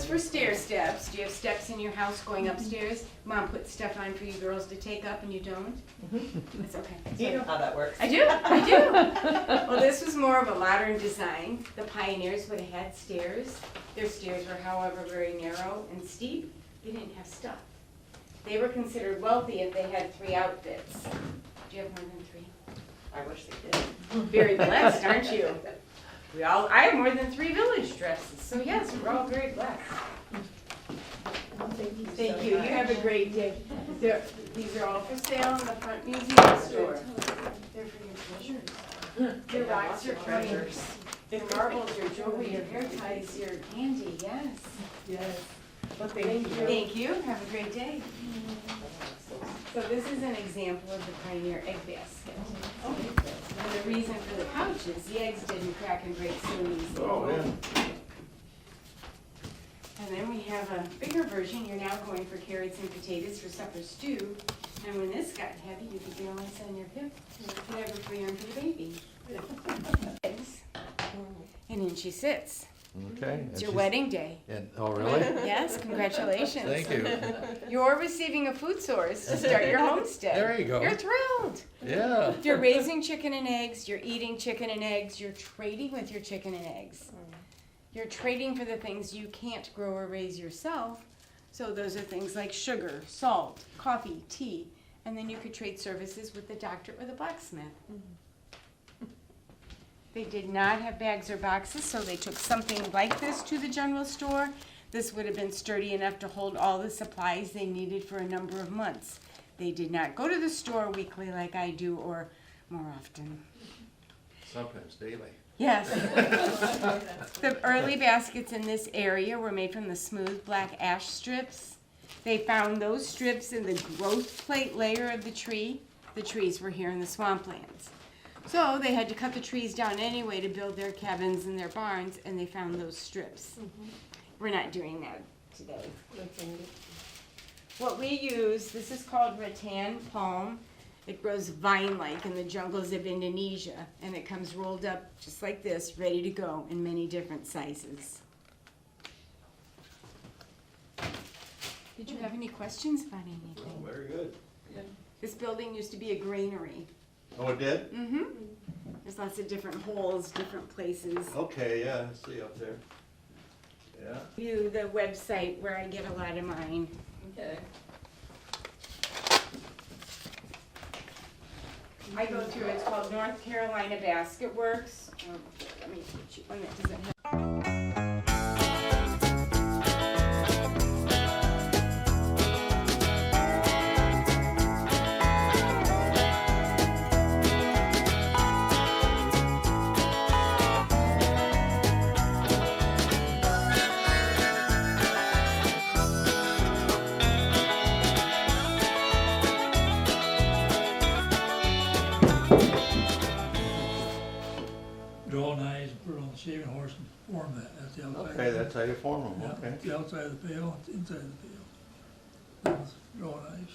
for stair steps. Do you have steps in your house going upstairs? Mom puts stuff on for you girls to take up and you don't? It's okay. You know how that works. I do. Well, this was more of a modern design. The pioneers would have had stairs. Their stairs were, however, very narrow and steep. They didn't have stuff. They were considered wealthy if they had 3 outfits. Do you have more than 3? I wish they did. Very blessed, aren't you? I have more than 3 village dresses, so yes, we're all very blessed. Thank you. You have a great day. These are all for sale in the front museum store. They're for your treasures. Your rocks, your treasures. Your marbles, your jewelry, your hair ties, your candy, yes. Yes. Well, thank you. Thank you. Have a great day. So this is an example of the Pioneer egg basket. And the reason for the pouch is the eggs didn't crack and break so easily. Oh, yeah. And then we have a bigger version. You're now going for carrots and potatoes for supper stew. And when this got heavy, you could barely send your hip. Never free arm for the baby. Eggs. And in she sits. Okay. It's your wedding day. Oh, really? Yes, congratulations. Thank you. You're receiving a food source to start your homestead. There you go. You're thrilled. Yeah. You're raising chicken and eggs, you're eating chicken and eggs, you're trading with your chicken and eggs. You're trading for the things you can't grow or raise yourself. So those are things like sugar, salt, coffee, tea, and then you could trade services with the doctor or the blacksmith. They did not have bags or boxes, so they took something like this to the general store. This would have been sturdy enough to hold all the supplies they needed for a number of months. They did not go to the store weekly like I do, or more often. Sometimes daily. Yes. The early baskets in this area were made from the smooth black ash strips. They found those strips in the growth plate layer of the tree. The trees were here in the swamplands. So they had to cut the trees down anyway to build their cabins and their barns, and they found those strips. We're not doing that today. What we use, this is called rattan palm. It grows vine-like in the jungles of Indonesia, and it comes rolled up just like this, ready to go in many different sizes. Did you have any questions about anything? Oh, very good. This building used to be a granary. Oh, it did? Mm-hmm. There's lots of different holes, different places. Okay, yeah, I see up there. Yeah. View the website where I get a lot of mine. Okay. I go through, it's called North Carolina Basket Works. Let me get you one that doesn't have. Draw knives and put it on the shaving horse and form that. That's the outside. Okay, that's how you form them, Yeah, okay. the outside of the pail, it's inside the pail. Those draw knives.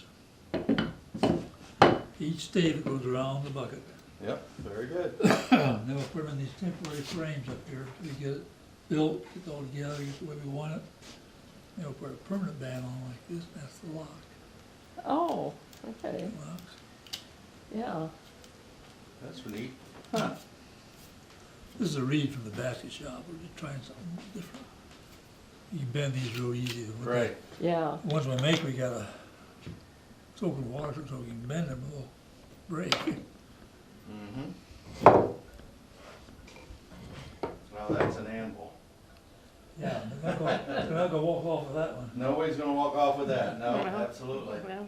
Each stave goes around the bucket. Yep, very good. Then we'll put them in these temporary frames up here till we get it built, get it all together, get the way we want it. Then we'll put a permanent band on like this, and that's the lock. Oh, okay, Locks. yeah. That's neat. This is a reed from the basket shop. We're just trying something different. You can bend these real easy. Right. Yeah, The ones we make, we gotta soak in water so we can bend them, they'll break. Mm-hmm. Well, that's an anvil. Yeah, they're not gonna walk off of that one. Nobody's gonna walk off with that, no, Well. absolutely. well,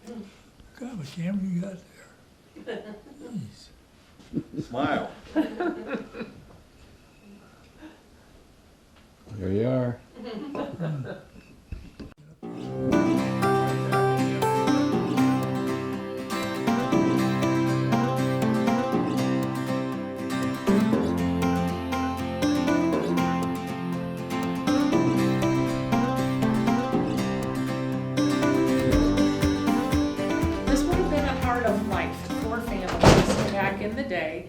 What kind of a camera you got there? Jeez. Smile. There you are. This would have been a part of life for families. today.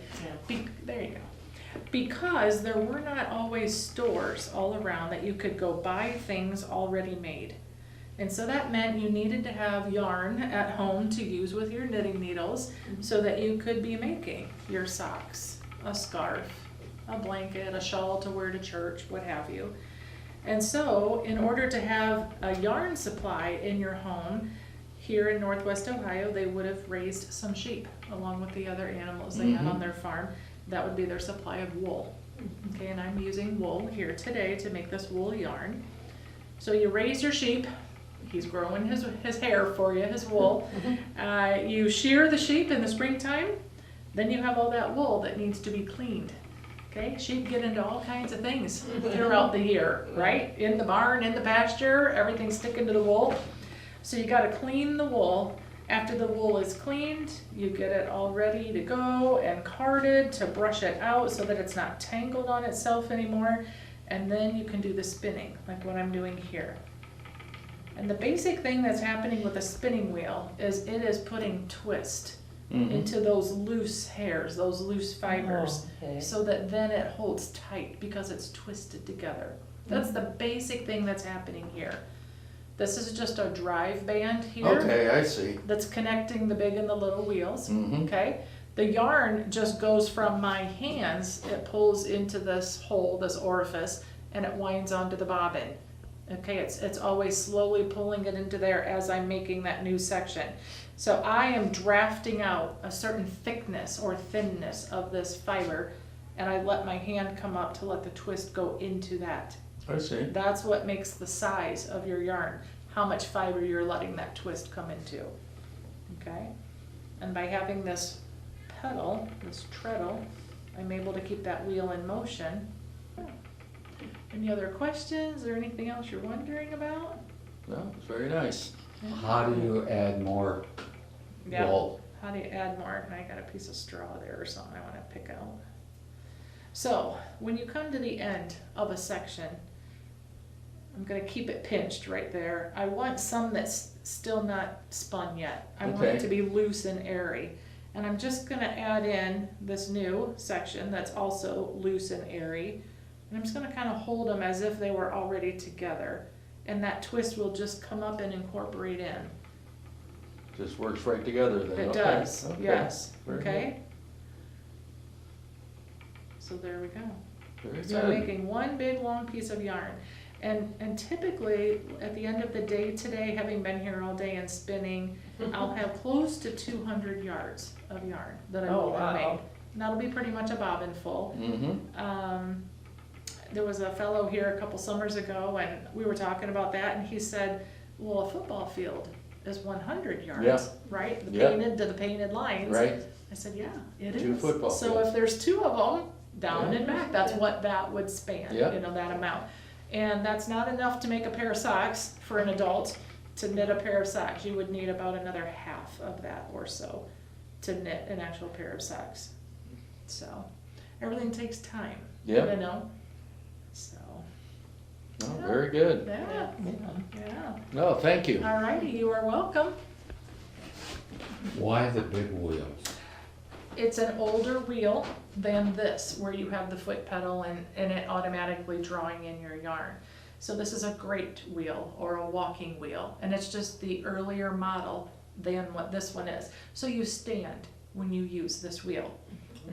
There you go. Because there were not always stores all around that you could go buy things already made. And so that meant you needed to have yarn at home to use with your knitting needles so that you could be making your socks, a scarf, a blanket, a shawl to wear to church, what have you. And so in order to have a yarn supply in your home, here in Northwest Ohio, they would have raised some sheep along with the other animals they had on their farm. That would be their supply of wool. Okay, and I'm using wool here today to make this wool yarn. So you raise your sheep. He's growing his hair for you, his wool. You shear the sheep in the springtime. Then you have all that wool that needs to be cleaned. Okay, sheep get into all kinds of things throughout the year, right? In the barn, in the pasture, everything's sticking to the wool. So you gotta clean the wool. After the wool is cleaned, you get it all ready to go and carded to brush it out so that it's not tangled on itself anymore. And then you can do the spinning, like what I'm doing here. And the basic thing that's happening with a spinning wheel is it is putting twist into those loose hairs, those loose fibers, so that then it holds tight because it's twisted together. That's the basic thing that's happening here. This is just a drive band here. Okay, I see. That's connecting the big and the little wheels, okay? The yarn just goes from my hands, it pulls into this hole, this orifice, and it winds onto the bobbin. Okay, it's always slowly pulling it into there as I'm making that new section. So I am drafting out a certain thickness or thinness of this fiber, and I let my hand come up to let the twist go into that. I see. That's what makes the size of your yarn, how much fiber you're letting that twist come into, okay? And by having this pedal, this treadle, I'm able to keep that wheel in motion. Any other questions or anything else you're wondering about? No, it's very nice. How do you add more Yeah. wool? How do you add more? And I got a piece of straw there or something I want to pick out. So when you come to the end of a section, I'm going to keep it pinched right there. I want some that's still not spun yet. I want it Okay. to be loose and airy. And I'm just going to add in this new section that's also loose and airy. And I'm just going to kind of hold them as if they were already together. And that twist will just come up and incorporate in. Just works right together then. It Okay, does, okay. yes, Very okay? So there we go. Very So I'm good. making one big long piece of yarn. And typically, at the end of the day today, having been here all day and spinning, I'll have close to 200 yards of yarn that I will have made. And that'll be pretty much a bobbin full. There was a fellow here a couple summers ago and we were talking about that and he said, well, a football field is 100 yards, Yeah. right? The Yeah. painted to the painted lines. Right? I said, yeah, it is. 2 football So fields. if there's 2 of them, down Yeah. and back, that's what that would span, Yeah. you know, that amount. And that's not enough to make a pair of socks for an adult. To knit a pair of socks, you would need about another half of that or so to knit an actual pair of socks. So everything takes time, Yeah. you know? So, Oh, very good. yeah, yeah. No, thank you. All righty, you are welcome. Why the big wheels? It's an older wheel than this, where you have the foot pedal and it automatically drawing in your yarn. So this is a great wheel or a walking wheel, and it's just the earlier model than what this one is. So you stand when you use this wheel.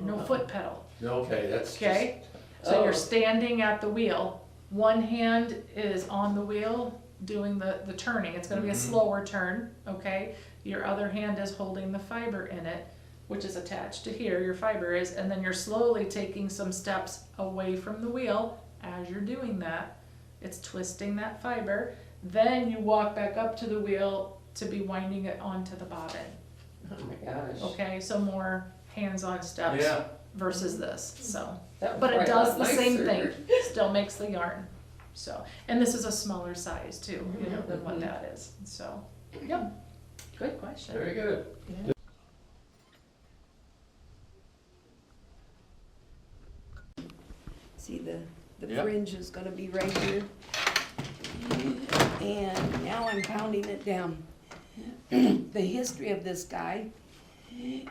No foot pedal, Okay, that's okay? So you're standing at the wheel. One hand is on the wheel doing the turning. It's gonna be a slower turn, okay? Your other hand is holding the fiber in it, which is attached to here, your fiber is, and then you're slowly taking some steps away from the wheel. As you're doing that, it's twisting that fiber. Then you walk back up to the wheel to be winding it onto the bobbin. Oh my gosh. Okay, so more hands-on steps Yeah. versus this, so. That was But it probably a does lot the same thing, nicer. still makes the yarn, so. And this is a smaller size too, you know, than what that is, so, yep, good question. Very good. See, the Yep. fringe is gonna be right here. And now I'm pounding it down. The history of this guy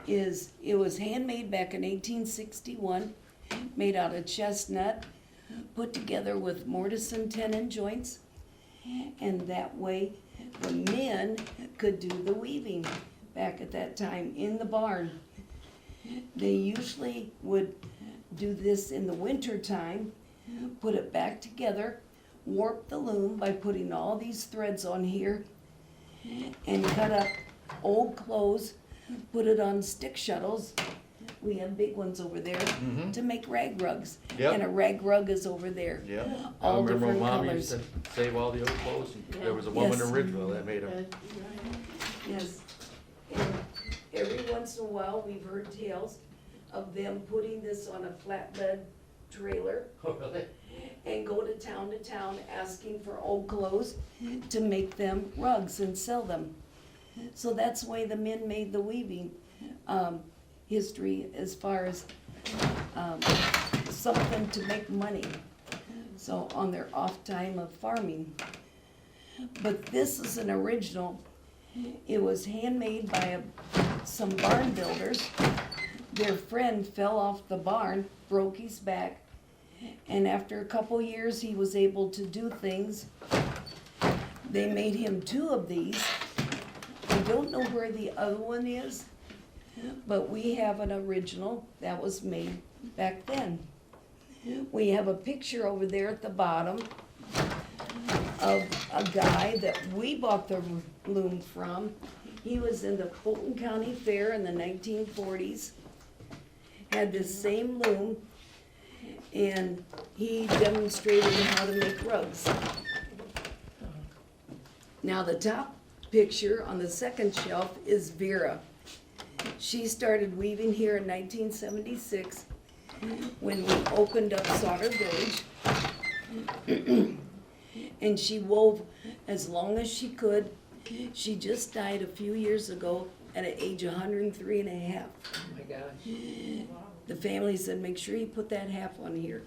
is, it was handmade back in 1861, made out of chestnut, put together with mortise and tenon joints, and that way the men could do the weaving back at that time in the barn. They usually would do this in the winter time, put it back together, warp the loom by putting all these threads on here, and cut up old clothes, put it on stick shuttles. We have big ones over there to make rag rugs. Yep. And a rag rug is over there. Yeah. I All remember different when Mom used colors. to save all the old clothes, and there was a woman in Yes. Ridgeville that made them. Yes. And every once in a while, we've heard tales of them putting this on a flatbed trailer Oh, really? and go to town asking for old clothes to make them rugs and sell them. So that's the way the men made the weaving history as far as something to make money. So on their off time of farming. But this is an original. It was handmade by some barn builders. Their friend fell off the barn, broke his back, and after a couple years he was able to do things. They made him 2 of these. I don't know where the other one is, but we have an original that was made back then. We have a picture over there at the bottom of a guy that we bought the loom from. He was in the Fulton County Fair in the 1940s, had this same loom, and he demonstrated how to make rugs. Now the top picture on the second shelf is Vera. She started weaving here in 1976 when we opened up Sauder Village. And she wove as long as she could. She just died a few years ago at an age of 103 and a half. Oh my gosh. The family said, make sure you put that half on here.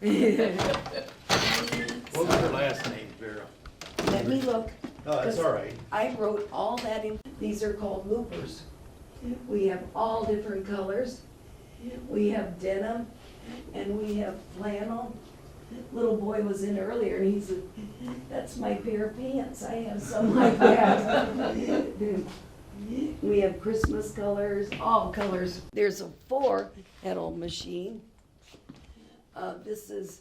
What was her last name, Vera? Let me look. Oh, that's all right. I wrote all that in. These are called loopers. We have all different colors. We have denim and we have flannel. Little boy was in earlier and he said, that's my pair of pants. I have some like that. We have Christmas colors, all colors. There's a 4-pedal machine. This is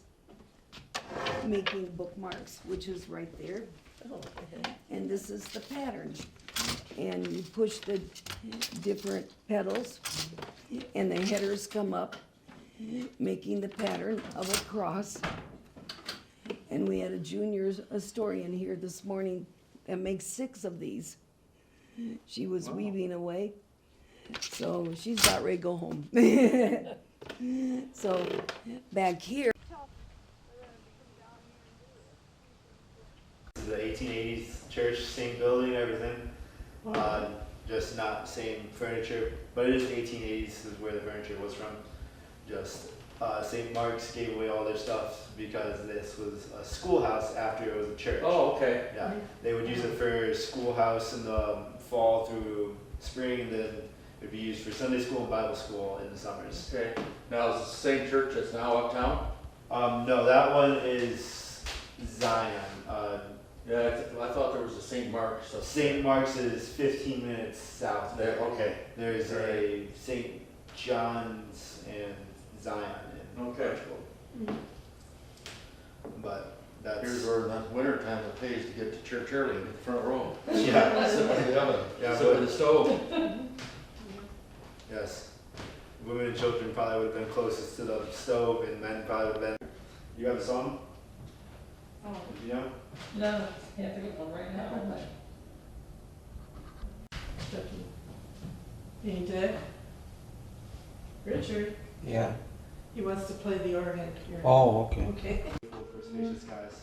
making bookmarks, which is right there. And this is the pattern. And you push the different pedals and the headers come up, making the pattern of a cross. And we had a junior historian here this morning that makes 6 of these. She was weaving away, so she's about ready to go home. So back here. This is the 1880s church, same building, everything. Just not same furniture, but it is 1880s. This is where the furniture was from. Just St. Mark's gave away all their stuff because this was a schoolhouse after it was a church. Oh, okay. Yeah, they would use it for schoolhouse in the fall through spring, and then it would be used for Sunday school and Bible school in the summers. Okay. Now, is it the same church that's now uptown? No, that one is Zion. Yeah, I thought there was a St. Mark's. St. Mark's is 15 minutes south there. Okay. There's a St. John's and Zion in Okay. Archbold. But that's Here's where in the winter time it pays to get to church early in the front row. yeah, Sit by the oven, Yeah, sit by but- the stove. yes. Women and children probably would have been closest to the stove, and men probably would have been. You have a song? Oh. You know? No, can't think of one right now. Hey, Dick. Richard, Yeah. he wants to play the organ. Oh, okay. Okay. For spacious skies.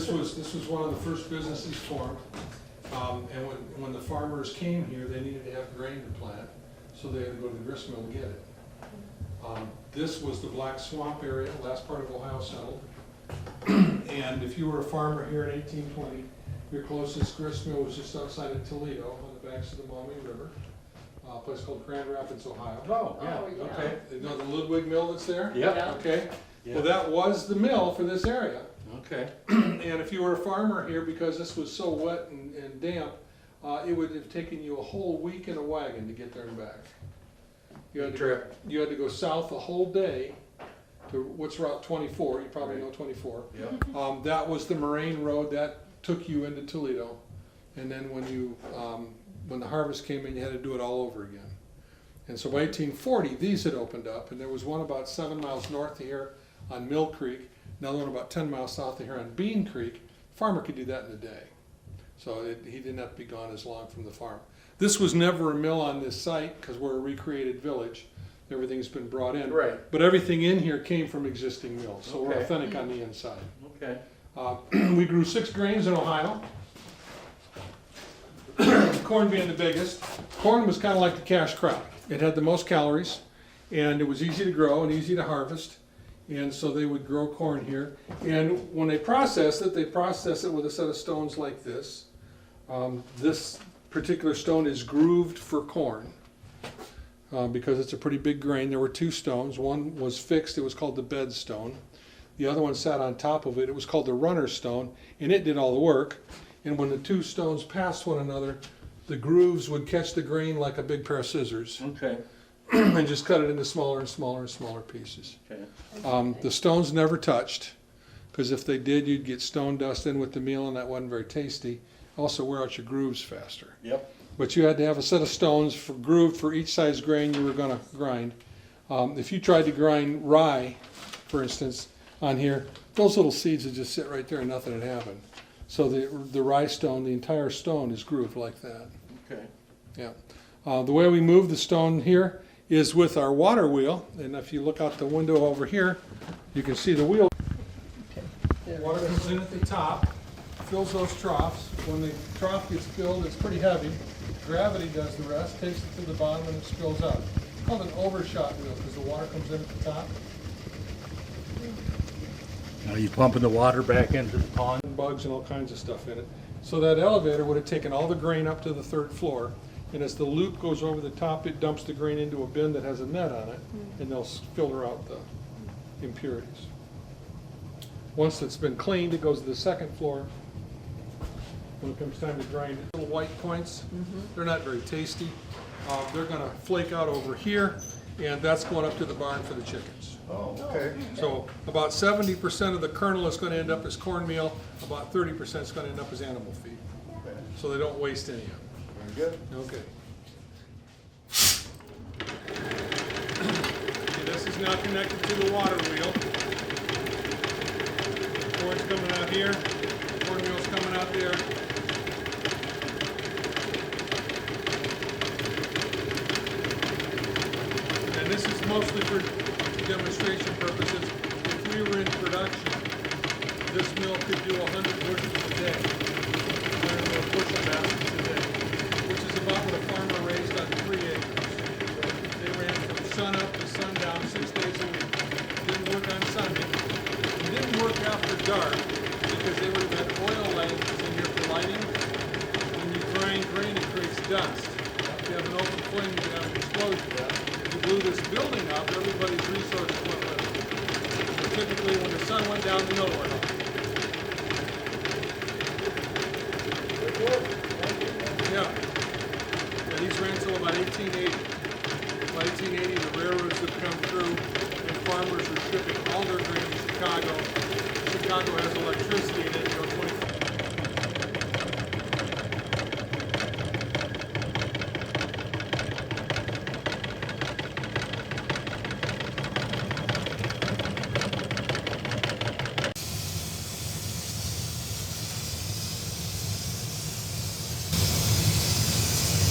this was one of the first businesses formed. And when the farmers came here, they needed to have grain to plant, so they had to go to the grist mill to get it. This was the Black Swamp area, last part of Ohio settled. And if you were a farmer here in 1820, your closest grist mill was just outside of Toledo on the banks of the Maumee River, a place called Grand Rapids, Ohio. Oh, Oh, yeah. Okay, you know the Ludwig mill that's there? Yeah, Okay, yeah, well, that was the mill for this area. okay. And if you were a farmer here, because this was so wet and damp, it would have taken you a whole week in a wagon to get there and back. You had to go south a whole day to what's Route 24, you probably know 24. Yep. That was the Moraine Road that took you into Toledo. And then when the harvest came in, you had to do it all over again. And so by 1840, these had opened up, and there was one about 7 miles north of here on Mill Creek, another one about 10 miles south of here on Bean Creek. Farmer could do that in a day. So he didn't have to be gone as long from the farm. This was never a mill on this site because we're a recreated village. Everything's been brought in. Right. But everything in here came from existing mills, so we're Okay. authentic on the inside. Okay. We grew 6 grains in Ohio. Corn being the biggest. Corn was kind of like the cash crop. It had the most calories, and it was easy to grow and easy to harvest. And so they would grow corn here. And when they process it with a set of stones like this. This particular stone is grooved for corn because it's a pretty big grain. There were 2 stones. One was fixed, it was called the bed stone. The other one sat on top of it, it was called the runner stone, and it did all the work. And when the 2 stones passed one another, the grooves would catch the grain like a big pair of scissors Okay. and just cut it into smaller and smaller and smaller pieces. Okay. The stones never touched, because if they did, you'd get stone dust in with the meal, and that wasn't very tasty. Also wear out your grooves faster. Yep. But you had to have a set of stones grooved for each size grain you were going to grind. If you tried to grind rye, for instance, on here, those little seeds would just sit right there and nothing would happen. So the rye stone, the entire stone is grooved like that. Okay. Yeah. The way we move the stone here is with our water wheel, and if you look out the window over here, you can see the wheel. Water comes in at the top, fills those troughs. When the trough gets filled, it's pretty heavy. Gravity does the rest, takes it to the bottom, and it spills out. It's called an overshot wheel because the water comes in at the top. Are you pumping the water back into the pond? Bugs and all kinds of stuff in it. So that elevator would have taken all the grain up to the 3rd floor, and as the loop goes over the top, it dumps the grain into a bin that has a net on it, and they'll filter out the impurities. Once it's been cleaned, it goes to the 2nd floor. When it comes time to grind it, little white points, they're not very tasty. They're gonna flake out over here, and that's going up to the barn for the chickens. Oh, okay. So about 70% of the kernel is going to end up as cornmeal, about 30% is going to end up as animal feed. Okay. So they don't waste any of it. Very good. Okay. Okay, this is now connected to the water wheel. Corn's coming out here, cornmeal's coming out there. And this is mostly for demonstration purposes. If we were in production, this mill could do 100 bushels a day, 100 bushel baskets a day, which is about what a farmer raised on 3 acres. They ran from sunup to sundown 6 days a week. Didn't work on Sunday. It didn't work after dark because they would have had oil lamps in here for lighting. When you grind grain, it creates dust. If you have an open flame, you can have an explosion. If you blew this building up, everybody's resources went with it. So typically, when the sun went down, the mill went off. Yeah. And these ran until about 1880. By 1880, the railroads had come through, and farmers were shipping all their grain to Chicago. Chicago has electricity in it, 24.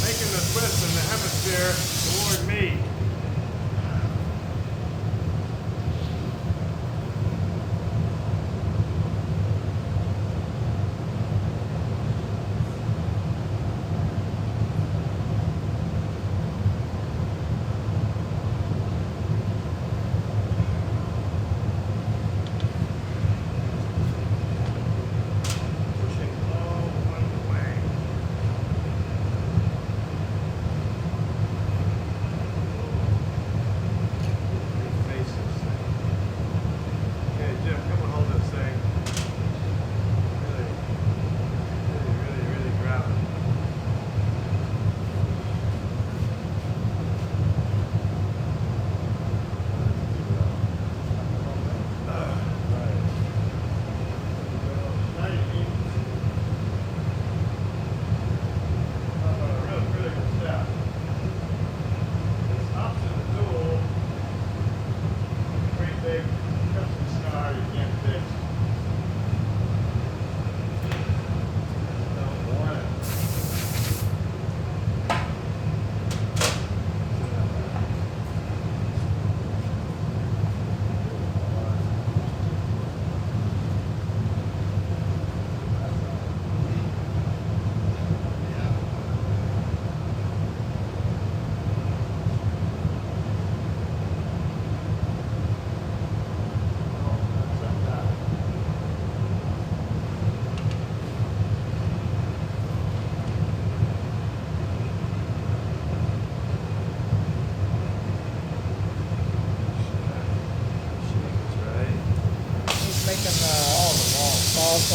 Making the twist in the hemisphere toward me.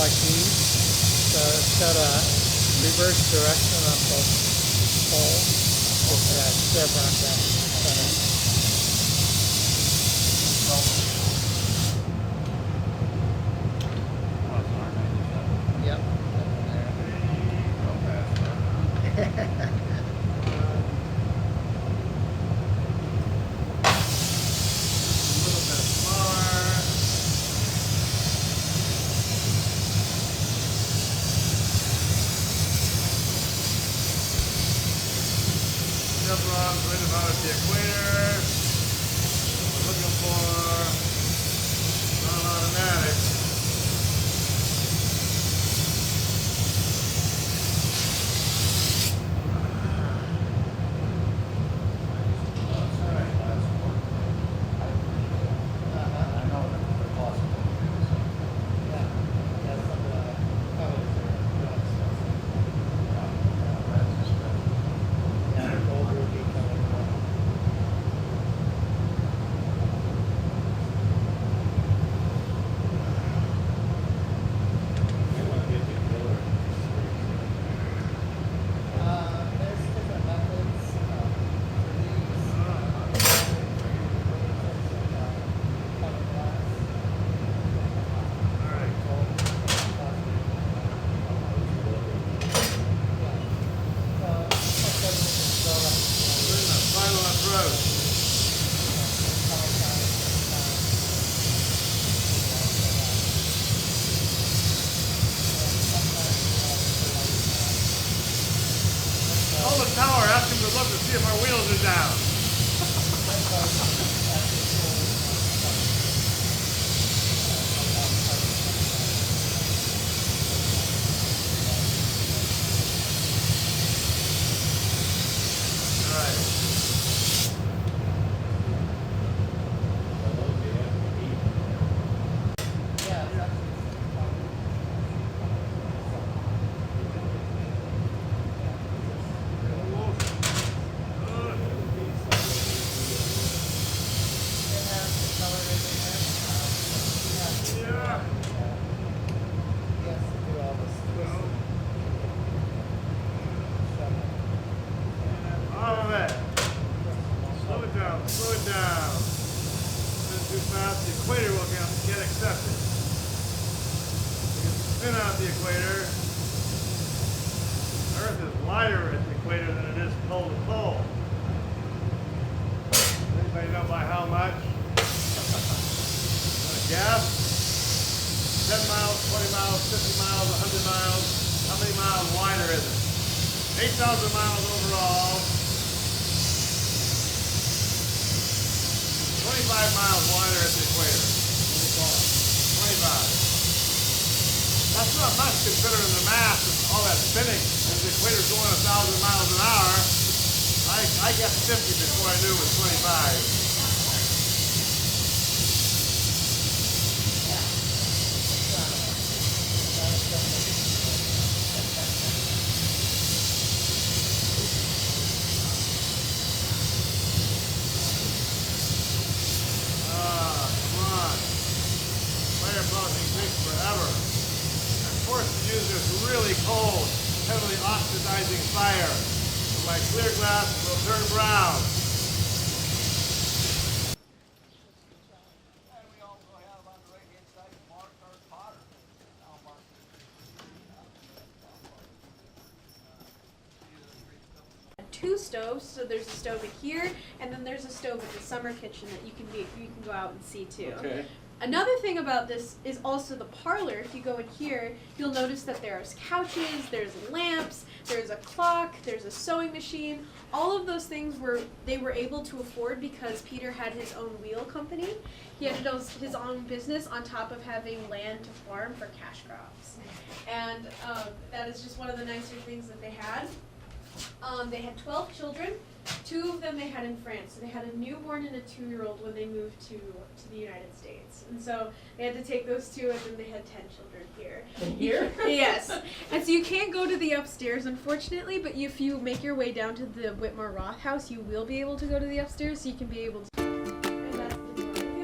like these. It's got a reverse direction on both poles. With that chevron down the center. Yep. Chevrons right about at the equator. We're looking for non-automatic. Call the tower, ask him to look to see if our wheels are down. Slow it down. Spin too fast, the equator will get accepted. You can spin out the equator. Earth is lighter at the equator than it is pole to pole. Anybody know by how much? Want to guess? 10 miles, 20 miles, 50 miles, 100 miles. How many miles wider is it? 8,000 miles overall. 25 miles wider at the equator. 25. That's not much considering the mass of all that spinning. As the equator's going 1,000 miles an hour, I guessed 50 before I knew it was 25. Forever. I'm forced to use this really cold, heavily oxidizing fire. So my clear glass will turn brown. And we also have on the right-hand side Mark our potter. Two stoves, so there's a stove in here, and then there's a stove in the summer kitchen that you can go out and see too. Okay. Another thing about this is also the parlor. If you go in here, you'll notice that there's couches, there's lamps, there's a clock, there's a sewing machine. All of those things they were able to afford because Peter had his own wheel company. He had his own business on top of having land to farm for cash crops. And that is just one of the nicer things that they had. They had 12 children. 2 of them they had in France. So they had a newborn and a 2-year-old when they moved to the United States. And so they had to take those 2, and then they had 10 children here. Here? Yes. And so you can't go to the upstairs, unfortunately, but if you make your way down to the Whitmore Roth house, you will be able to go to the upstairs, so you can be able to. And that's the door.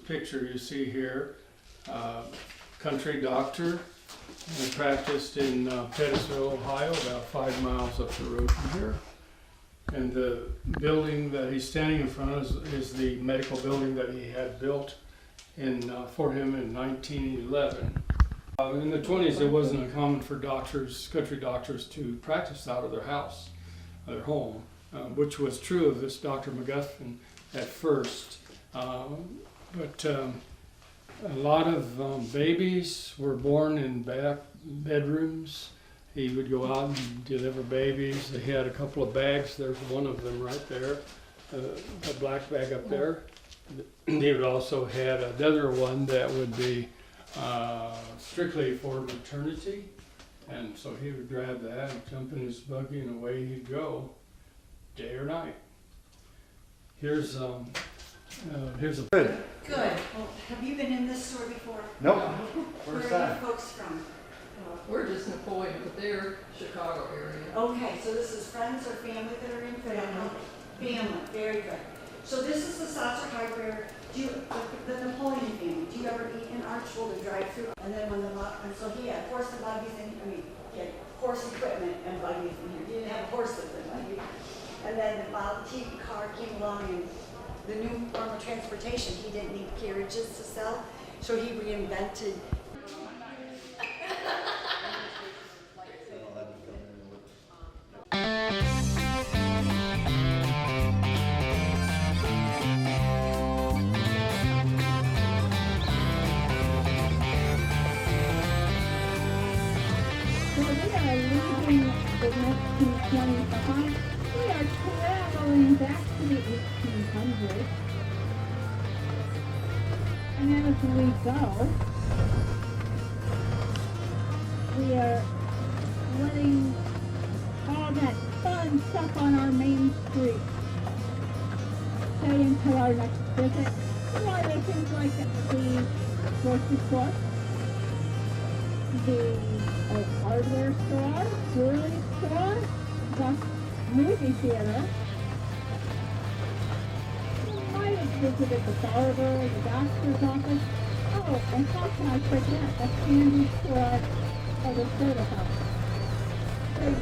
picture you see here, country doctor. I practiced in Pettisville, Ohio, about 5 miles up the road from here. And the building that he's standing in front of is the medical building that he had built for him in 1911. In the 20s, it wasn't uncommon for doctors, country doctors, to practice out of their house, their home, which was true of this Dr. McGuffin at first. But a lot of babies were born in back bedrooms. He would go out and deliver babies. He had a couple of bags. There's one of them right there, a black bag up there. He would also had another one that would be strictly for maternity. And so he would grab that and jump in his buggy and away he'd go, day or night. Here's a Good. Good. Well, have you been in this store before? Nope. Where First are time. you folks from? We're just Napoleon, but they're Chicago area. Okay, so this is friends or family that are in? Family. Family, very good. So this is the Sauder Hardware, the Napoleon family. Do you ever eat in Archbold or drive through? And then when and so he had horse and buggies he had horse equipment and buggies in here. He didn't have horses and buggies. And then the Model T car came along and the new form of transportation, he didn't need carriages to sell, so he reinvented. The 1925, we are traveling back to the 1800s. And as we go, we are letting all that fun stuff on our main street stay until our next visit. Why are things like the grocery store, the hardware store, jewelry store, the movie theater. I have visited the barber, the doctor's office. Oh, and how can I forget the candy store or the soda house? They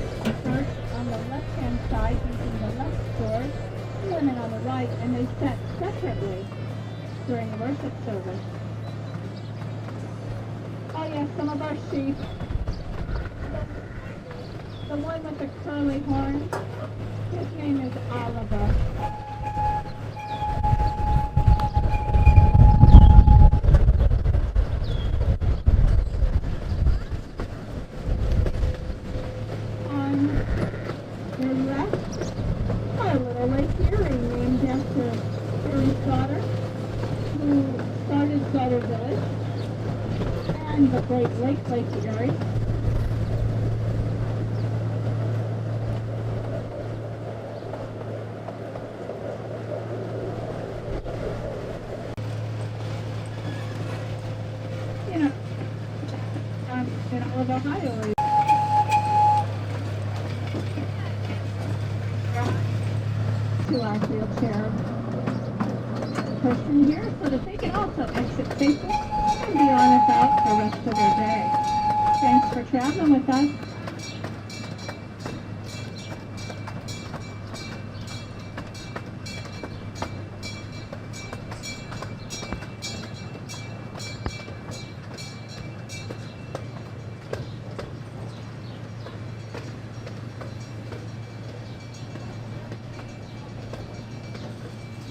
start on the left-hand side using the left door, women on the right, and they sat separately during the worship service. Oh yes, some of our sheep. The one with the curly horn, his name is Oliver. On the left, our little Lake Erie, named after Erie Sauder, who started Sauder Village and the Great Lake Erie. In all of Ohio. To our wheelchair person here so that they can also exit safely and be on about the rest of their day. Thanks for traveling with us.